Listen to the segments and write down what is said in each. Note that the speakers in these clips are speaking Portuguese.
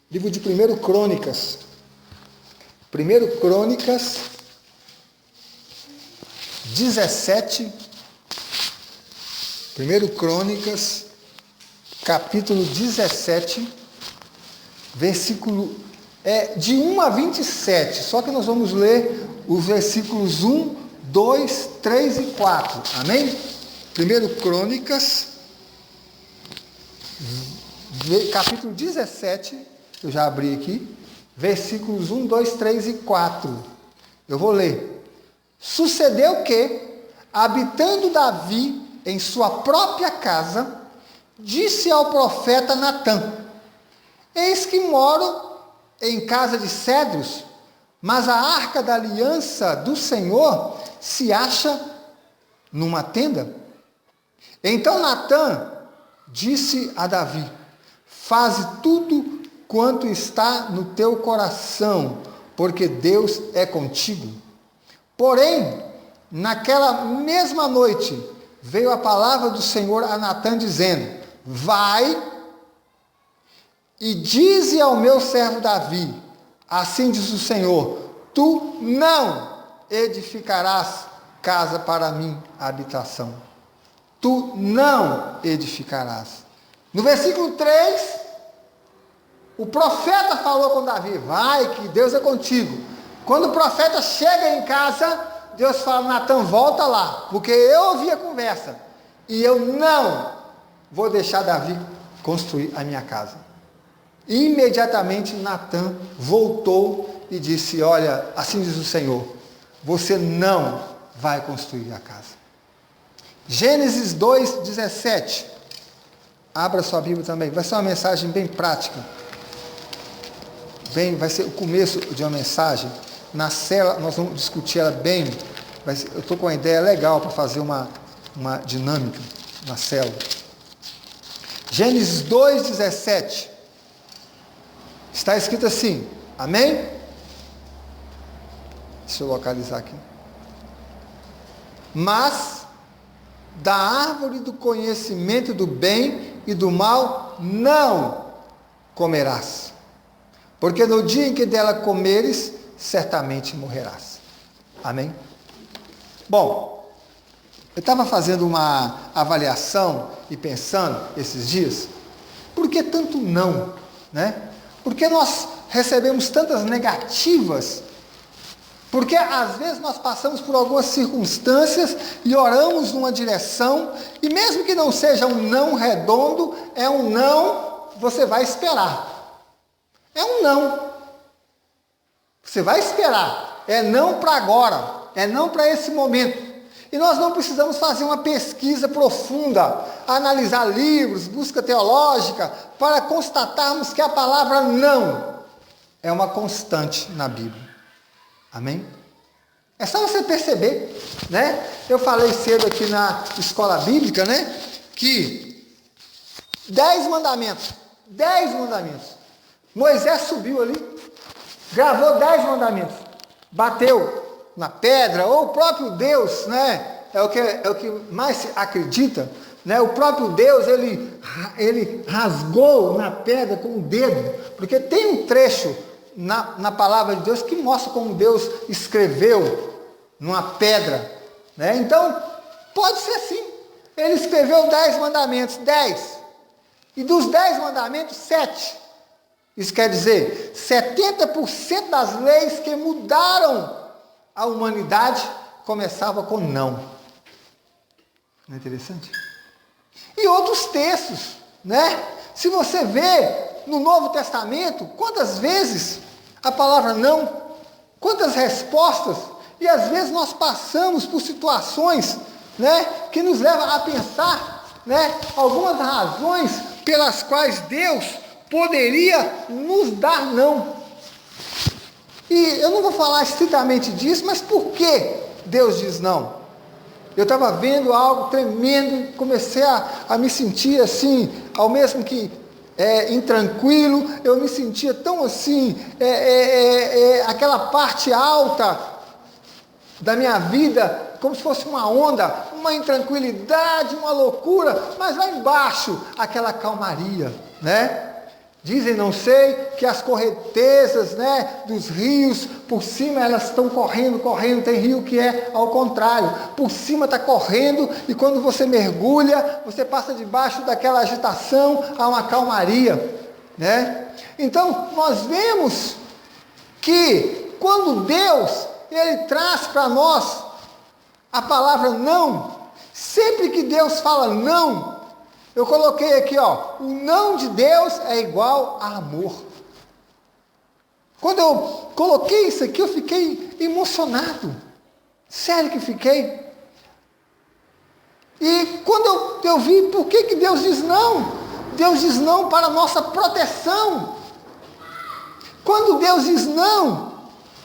Livro de 1 Crônicas. 1 Crônicas 17. 1 Crônicas, capítulo 17, versículo de 1 a 27. Só que nós vamos ler os versículos 1, 2, 3 e 4. Amém? 1 Crônicas, capítulo 17, eu já abri aqui, versículos 1, 2, 3 e 4. Eu vou ler. Sucedeu que, habitando Davi em sua própria casa, disse ao profeta Natã: eis que moro em casa de cedros, mas a arca da aliança do Senhor se acha numa tenda. Então Natã disse a Davi: faze tudo quanto está no teu coração, porque Deus é contigo. Porém, naquela mesma noite, veio a palavra do Senhor a Natã, dizendo: vai e dize ao meu servo Davi, assim diz o Senhor, tu não edificarás casa para mim, habitação. Tu não edificarás. No versículo 3, o profeta falou com Davi: vai, que Deus é contigo. Quando o profeta chega em casa, Deus fala: Natã, volta lá, porque eu ouvi a conversa, e eu não vou deixar Davi construir a minha casa. Imediatamente Natã voltou e disse: olha, assim diz o Senhor, você não vai construir a casa. Gênesis 2:17. Abra sua Bíblia também, vai ser uma mensagem bem prática. Vai ser o começo de uma mensagem. Na célula, nós vamos discutir ela bem. Eu estou com uma ideia legal para fazer uma dinâmica na célula. Gênesis 2:17. Está escrito assim, amém? Deixa eu localizar aqui. Mas da árvore do conhecimento do bem e do mal não comerás, porque no dia em que dela comeres, certamente morrerás. Amém? Bom, eu estava fazendo uma avaliação e pensando esses dias, por que tanto não, né? Por que nós recebemos tantas negativas? Porque às vezes nós passamos por algumas circunstâncias e oramos numa direção, e mesmo que não seja um não redondo, é um não, você vai esperar. É um não. Você vai esperar. É não para agora. É não para esse momento. E nós não precisamos fazer uma pesquisa profunda, analisar livros, busca teológica, para constatarmos que a palavra não é uma constante na Bíblia. Amém? É só você perceber, né? Eu falei cedo aqui na escola bíblica, né? Que 10 mandamentos. Moisés subiu ali, gravou 10 mandamentos, bateu na pedra, ou o próprio Deus, né? É o que mais se acredita, né? O próprio Deus, ele rasgou na pedra com o dedo, porque tem um trecho na palavra de Deus que mostra como Deus escreveu numa pedra, né? Então, pode ser assim. Ele escreveu 10 mandamentos, 10. E dos 10 mandamentos, 7. Isso quer dizer, 70% das leis que mudaram a humanidade começava com não. Não é interessante? E outros textos, né? Se você vê no Novo Testamento, quantas vezes a palavra não, quantas respostas, e às vezes nós passamos por situações, né, que nos levam a pensar, né, algumas razões pelas quais Deus poderia nos dar não. E eu não vou falar estritamente disso, mas por que Deus diz não? Eu estava vendo algo tremendo, comecei a me sentir assim, ao mesmo que intranquilo, eu me sentia tão assim, aquela parte alta da minha vida, como se fosse uma onda, uma intranquilidade, uma loucura, mas lá embaixo, aquela calmaria, né? Dizem, não sei, que as correntezas, né, dos rios, por cima elas estão correndo, tem rio que é ao contrário, por cima está correndo, e quando você mergulha, você passa debaixo daquela agitação, há uma calmaria, né? Então, nós vemos que quando Deus, Ele traz para nós a palavra não, sempre que Deus fala não, eu coloquei aqui, ó, o não de Deus é igual a amor. Quando eu coloquei isso aqui, eu fiquei emocionado. Sério que fiquei. E quando eu vi, por que Deus diz não? Deus diz não para a nossa proteção. Quando Deus diz não,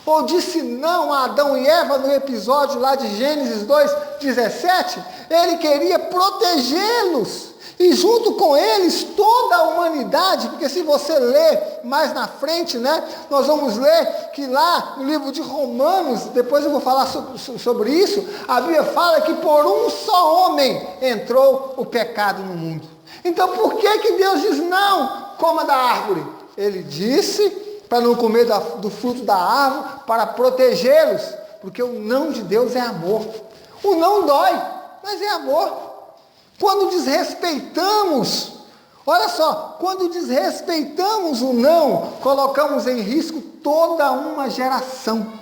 ou disse não a Adão e Eva no episódio lá de Gênesis 2:17, Ele queria protegê-los. E junto com eles, toda a humanidade, porque se você ler mais na frente, né, nós vamos ler que lá no livro de Romanos, depois eu vou falar sobre isso, a Bíblia fala que por um só homem entrou o pecado no mundo. Então por que Deus diz não, coma da árvore? Ele disse para não comer do fruto da árvore, para protegê-los, porque o não de Deus é amor. O não dói, mas é amor. Quando desrespeitamos, olha só, quando desrespeitamos o não, colocamos em risco toda uma geração.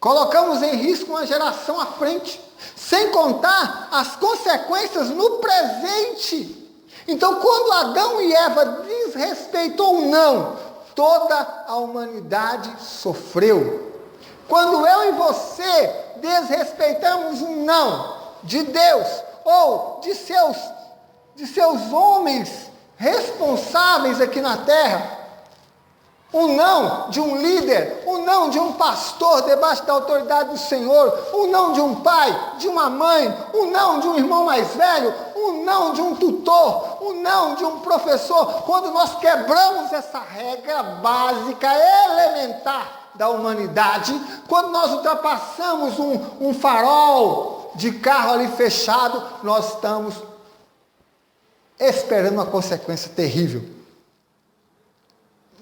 Colocamos em risco uma geração à frente, sem contar as consequências no presente. Então, quando Adão e Eva desrespeitou o não, toda a humanidade sofreu. Quando eu e você desrespeitamos um não de Deus, ou de seus homens responsáveis aqui na terra, o não de um líder, o não de um pastor debaixo da autoridade do Senhor, o não de um pai, de uma mãe, o não de um irmão mais velho, o não de um tutor, o não de um professor, quando nós quebramos essa regra básica, elementar da humanidade, quando nós ultrapassamos um farol de carro ali fechado, nós estamos esperando uma consequência terrível.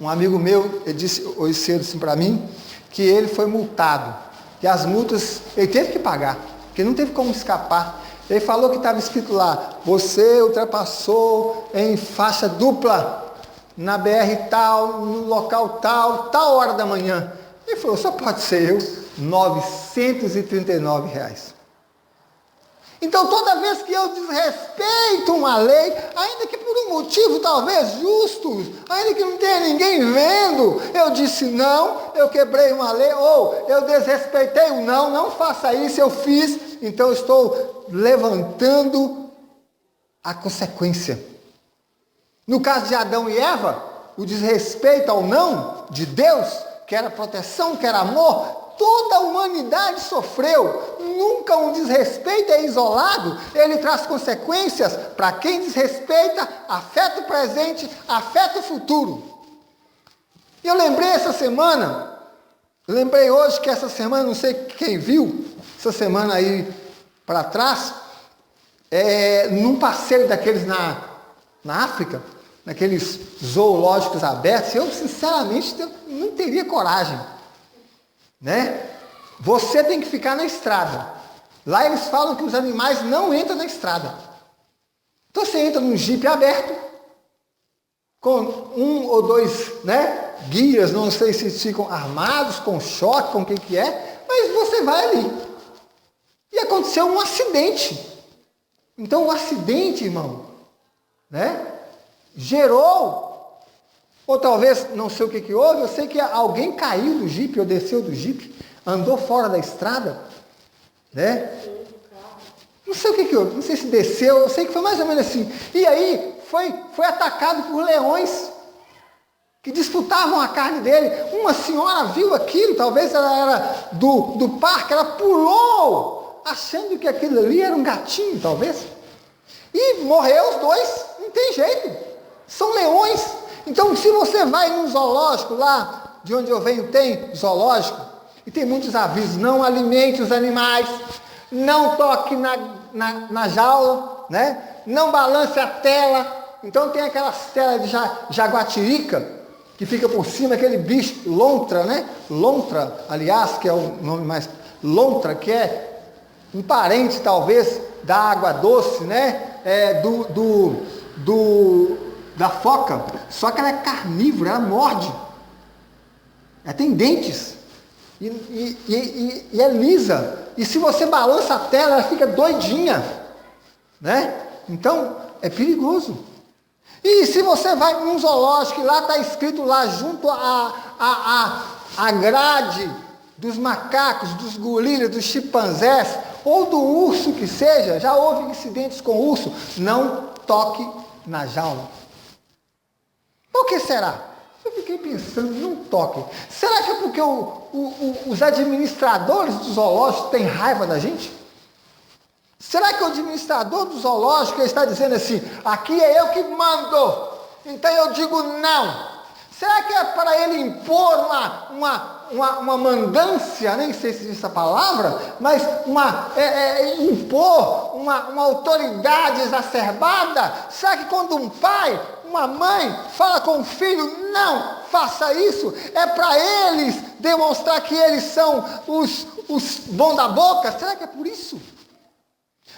Um amigo meu, ele disse hoje cedo assim para mim, que ele foi multado, e as multas ele teve que pagar, porque não teve como escapar. Ele falou que estava escrito lá, você ultrapassou em faixa dupla, na BR tal, no local tal hora da manhã. Ele falou, só pode ser eu, R$939. Então, toda vez que eu desrespeito uma lei, ainda que por um motivo talvez justo, ainda que não tenha ninguém vendo, eu disse não, eu quebrei uma lei, ou eu desrespeitei o não, não faça isso, eu fiz, então eu estou levantando a consequência. No caso de Adão e Eva, o desrespeito ao não de Deus, que era proteção, que era amor, toda a humanidade sofreu. Nunca um desrespeito é isolado, ele traz consequências para quem desrespeita, afeta o presente, afeta o futuro. E eu lembrei hoje que essa semana, não sei quem viu, essa semana aí para trás, num passeio daqueles na África, naqueles zoológicos abertos, eu sinceramente não teria coragem. Né? Você tem que ficar na estrada. Lá eles falam que os animais não entram na estrada. Então você entra num jipe aberto, com um ou dois, né, guias, não sei se ficam armados, com choque, com o que é, mas você vai ali. E aconteceu um acidente. Então o acidente, irmão, né, gerou, ou talvez, não sei o que houve, eu sei que alguém caiu do jipe, ou desceu do jipe, andou fora da estrada, né? Não sei o que houve, não sei se desceu, eu sei que foi mais ou menos assim. E aí, foi atacado por leões, que disputavam a carne dele. Uma senhora viu aquilo, talvez ela era do parque, ela pulou, achando que aquilo ali era um gatinho, talvez. E morreu os dois, não tem jeito, são leões. Então, se você vai num zoológico, lá de onde eu venho tem zoológico, e tem muitos avisos, não alimente os animais, não toque na jaula, né? Não balance a tela, Então tem aquelas telas de jaguatirica, que fica por cima, aquele bicho, lontra, né? Lontra, aliás, que é o nome mais... Lontra, que é um parente, talvez, da água doce, né? Da foca. Só que ela é carnívora, ela morde. Ela tem dentes. E é lisa. E se você balança a tela, ela fica doidinha, né? Então, é perigoso. E se você vai num zoológico e lá está escrito lá junto à grade dos macacos, dos gorilas, dos chimpanzés, ou do urso que seja, já houve incidentes com urso, não toque na jaula. Por que será? Eu fiquei pensando, não toque. Será que é porque os administradores do zoológico têm raiva da gente? Será que o administrador do zoológico está dizendo assim, aqui é eu que mando, então eu digo não? Será que é para ele impor uma mandância, nem sei se existe essa palavra, mas impor uma autoridade exacerbada? Será que quando um pai, uma mãe fala com o filho, não faça isso, é para eles demonstrar que eles são os bons da boca? Será que é por isso?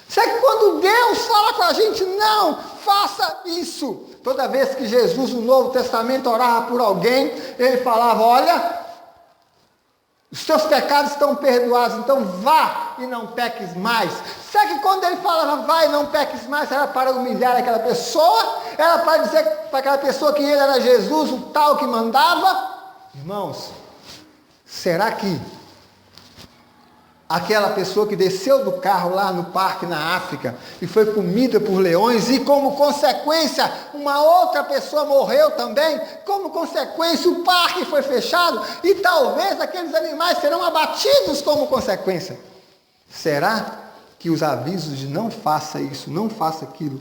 Será que quando Deus fala com a gente, não, faça isso? Toda vez que Jesus no Novo Testamento orava por alguém, ele falava, olha, os teus pecados estão perdoados, então vá e não peques mais. Será que quando ele falava, vai e não peques mais, era para humilhar aquela pessoa? Era para dizer para aquela pessoa que ele era Jesus, o tal que mandava? Irmãos, será que aquela pessoa que desceu do carro lá no parque na África e foi comida por leões e como consequência uma outra pessoa morreu também, como consequência o parque foi fechado e talvez aqueles animais serão abatidos como consequência? Será que os avisos de não faça isso, não faça aquilo,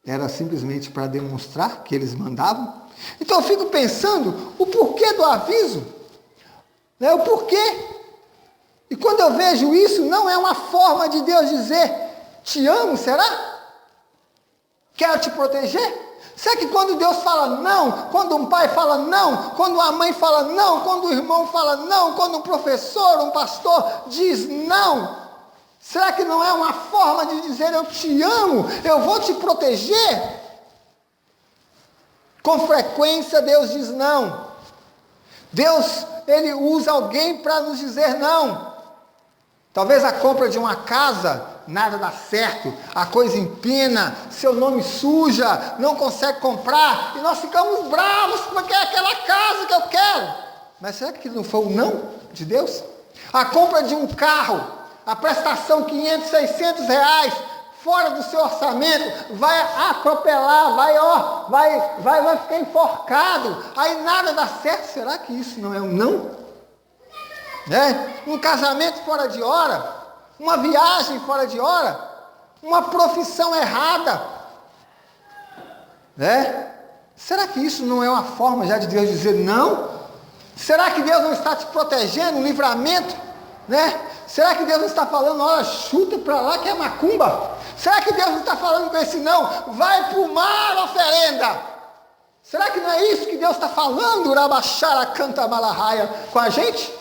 era simplesmente para demonstrar que eles mandavam? Então eu fico pensando o porquê do aviso, né? O porquê. E quando eu vejo isso, não é uma forma de Deus dizer, te amo, será? Quero te proteger? Será que quando Deus fala não, quando um pai fala não, quando uma mãe fala não, quando um irmão fala não, quando um professor, um pastor diz não, será que não é uma forma de dizer eu te amo, eu vou te proteger? Com frequência Deus diz não. Deus, Ele usa alguém para nos dizer não. Talvez a compra de uma casa, nada dá certo, a coisa empina, seu nome suja, não consegue comprar, e nós ficamos bravos porque é aquela casa que eu quero. Mas será que não foi o não de Deus? A compra de um carro, a prestação 500, 600 reais, fora do seu orçamento, vai atropelar, vai ficar enforcado, aí nada dá certo. Será que isso não é um não? Né? Um casamento fora de hora, uma viagem fora de hora, uma profissão errada, né? Será que isso não é uma forma já de Deus dizer não? Será que Deus não está te protegendo, um livramento, né? Será que Deus não está falando, olha, chuta para lá que é macumba? Será que Deus não está falando com esse não? Vai para o mar, oferenda. Será que não é isso que Deus está falando, Urabaxara canta balahaya, com a gente?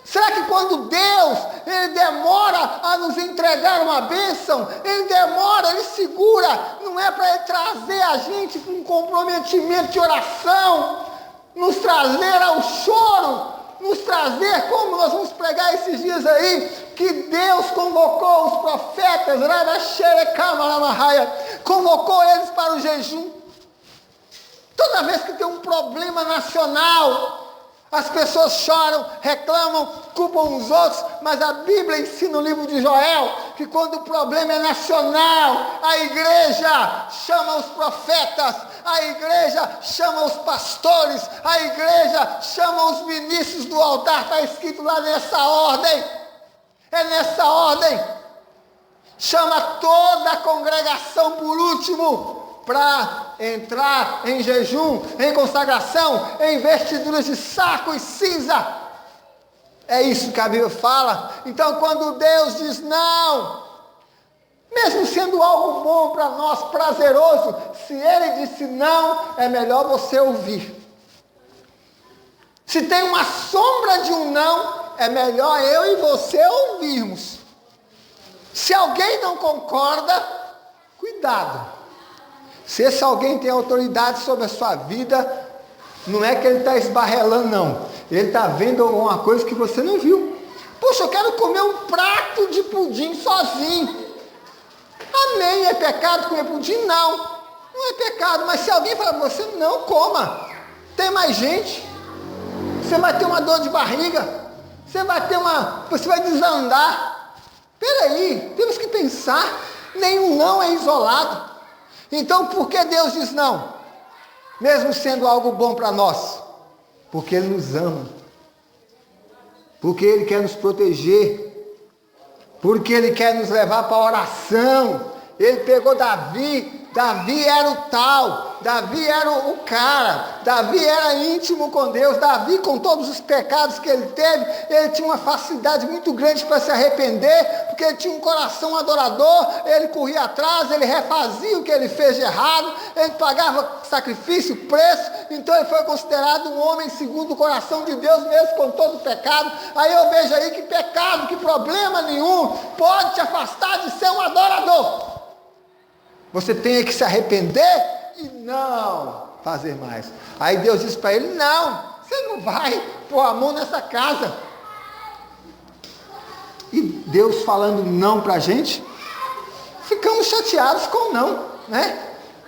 Será que quando Deus, Ele demora a nos entregar uma bênção, Ele demora, Ele segura, não é para Ele trazer a gente para um comprometimento de oração, nos trazer ao choro, nos trazer, como nós vamos pregar esses dias aí, que Deus convocou os profetas, convocou eles para o jejum. Toda vez que tem um problema nacional, as pessoas choram, reclamam, culpam os outros, mas a Bíblia ensina no livro de Joel que quando o problema é nacional, a igreja chama os profetas, a igreja chama os pastores, a igreja chama os ministros do altar, está escrito lá nessa ordem, é nessa ordem, chama toda a congregação por último, para entrar em jejum, em consagração, em vestiduras de saco e cinza. É isso que a Bíblia fala. Então quando Deus diz não, Mesmo sendo algo bom para nós, prazeroso, se ele disse não, é melhor você ouvir. Se tem uma sombra de um não, é melhor eu e você ouvirmos. Se alguém não concorda, cuidado. Se esse alguém tem autoridade sobre a sua vida, não é que ele está esbarrelando, não. Ele está vendo alguma coisa que você não viu. Poxa, eu quero comer um prato de pudim sozinho. Amém, é pecado comer pudim? Não, não é pecado. Mas se alguém falar para você, não coma. Tem mais gente. Você vai ter uma dor de barriga. Você vai desandar. Peraí, temos que pensar. Nenhum não é isolado. Então, por que Deus diz não? Mesmo sendo algo bom para nós. Porque Ele nos ama. Porque Ele quer nos proteger. Porque Ele quer nos levar para a oração. Ele pegou Davi era o tal, Davi era o cara, Davi era íntimo com Deus, Davi com todos os pecados que ele teve, ele tinha uma facilidade muito grande para se arrepender, porque ele tinha um coração adorador, ele corria atrás, ele refazia o que ele fez de errado, ele pagava sacrifício, preço, então ele foi considerado um homem segundo o coração de Deus, mesmo com todo o pecado. Aí eu vejo aí que pecado, que problema nenhum, pode te afastar de ser um adorador. Você tem que se arrepender e não fazer mais. Aí Deus diz para ele, não, você não vai pôr a mão nessa casa. E Deus falando não para a gente, ficamos chateados com não, né?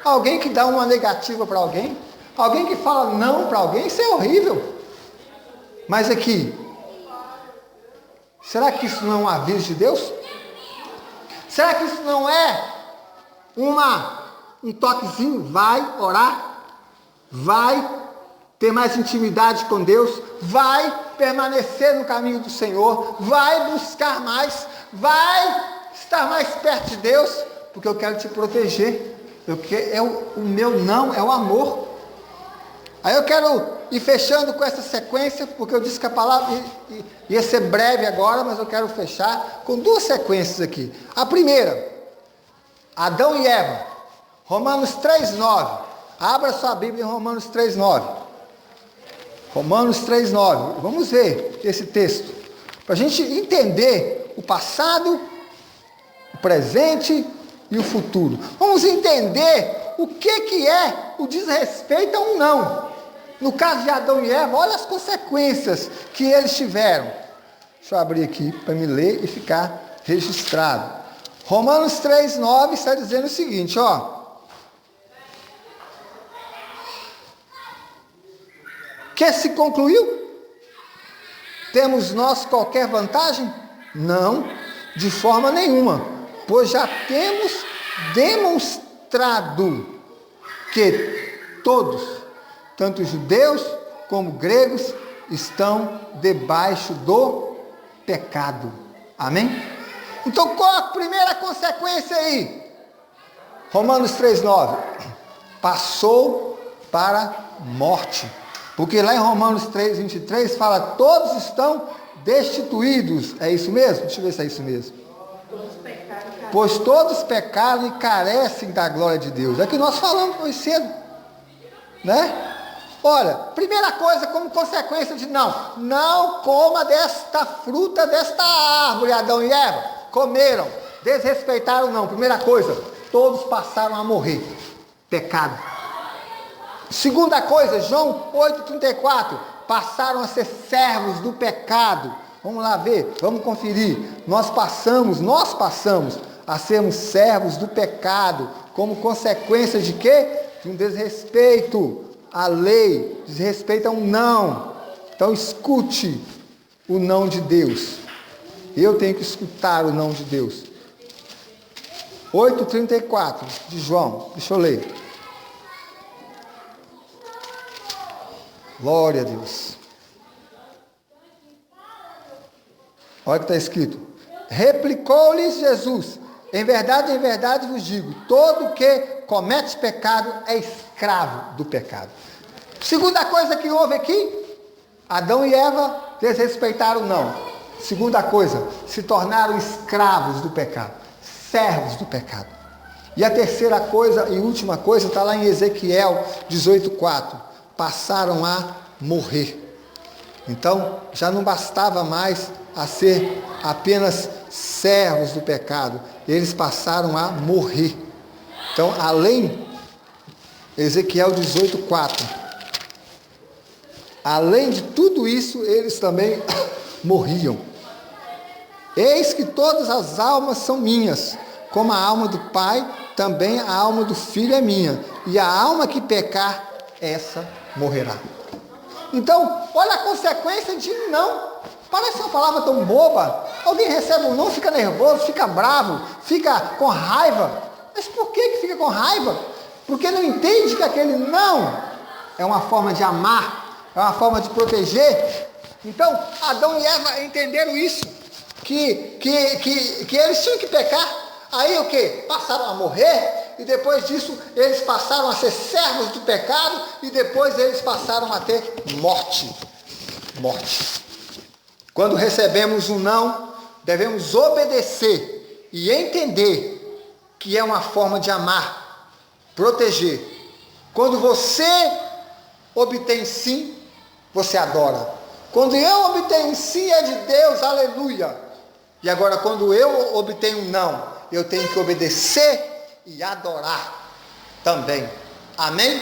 Alguém que dá uma negativa para alguém, alguém que fala não para alguém, isso é horrível. Mas aqui, será que isso não é um aviso de Deus? Será que isso não é um toquezinho? Vai orar, vai ter mais intimidade com Deus, vai permanecer no caminho do Senhor, vai buscar mais, vai estar mais perto de Deus, porque eu quero te proteger. O meu não é o amor. Aí eu quero ir fechando com essa sequência, porque eu disse que a palavra ia ser breve agora, mas eu quero fechar com duas sequências aqui. A primeira, Adão e Eva, Romanos 3,9. Abra sua Bíblia em Romanos 3,9. Romanos 3,9. Vamos ver esse texto, para a gente entender o passado, o presente e o futuro. Vamos entender o que é o desrespeito a um não. No caso de Adão e Eva, olha as consequências que eles tiveram. Deixa eu abrir aqui para me ler e ficar registrado. Romanos 3,9 está dizendo o seguinte, ó. Que se concluiu? Temos nós qualquer vantagem? Não, de forma nenhuma, pois já temos demonstrado que todos, tanto judeus como gregos, estão debaixo do pecado. Amém? Então, qual a primeira consequência aí? Romanos 3,9. Passou para morte. Porque lá em Romanos 3,23 fala, todos estão destituídos. É isso mesmo? Deixa eu ver se é isso mesmo. Pois todos pecaram e carecem da glória de Deus. É o que nós falamos hoje cedo. Né? Olha, primeira coisa, como consequência de não coma desta fruta, desta árvore, Adão e Eva. Comeram, desrespeitaram não. Primeira coisa, todos passaram a morrer. Pecado. Segunda coisa, João 8,34, passaram a ser servos do pecado. Vamos lá ver, vamos conferir. Nós passamos a sermos servos do pecado, como consequência de quê? De um desrespeito à lei, desrespeito a um não. Então escute o não de Deus. Eu tenho que escutar o não de Deus. 8,34 de João, deixa eu ler. Glória a Deus. Olha o que está escrito. Replicou-lhes Jesus, em verdade vos digo, todo que comete pecado é escravo do pecado. Segunda coisa que houve aqui, Adão e Eva desrespeitaram não. Segunda coisa, se tornaram escravos do pecado. servos do pecado. E a terceira coisa e última coisa está lá em Ezequiel 18:4. Passaram a morrer. Então, já não bastava mais a ser apenas servos do pecado. Eles passaram a morrer. Então, Ezequiel 18:4. Além de tudo isso, eles também morriam. Eis que todas as almas são minhas, como a alma do Pai, também a alma do Filho é minha, e a alma que pecar, essa morrerá. Então, olha a consequência de não. Parece uma palavra tão boba. Alguém recebe um não, fica nervoso, fica bravo, fica com raiva. Mas por que fica com raiva? Porque não entende que aquele não é uma forma de amar, é uma forma de proteger. Então, Adão e Eva entenderam isso, que eles tinham que pecar. Aí o que? Passaram a morrer, e depois disso eles passaram a ser servos do pecado, e depois eles passaram a ter morte. Morte. Quando recebemos um não, devemos obedecer e entender que é uma forma de amar, proteger. Quando você obtém sim, você adora. Quando eu obtenho sim, é de Deus, aleluia. E agora, quando eu obtenho não, eu tenho que obedecer e adorar também. Amém?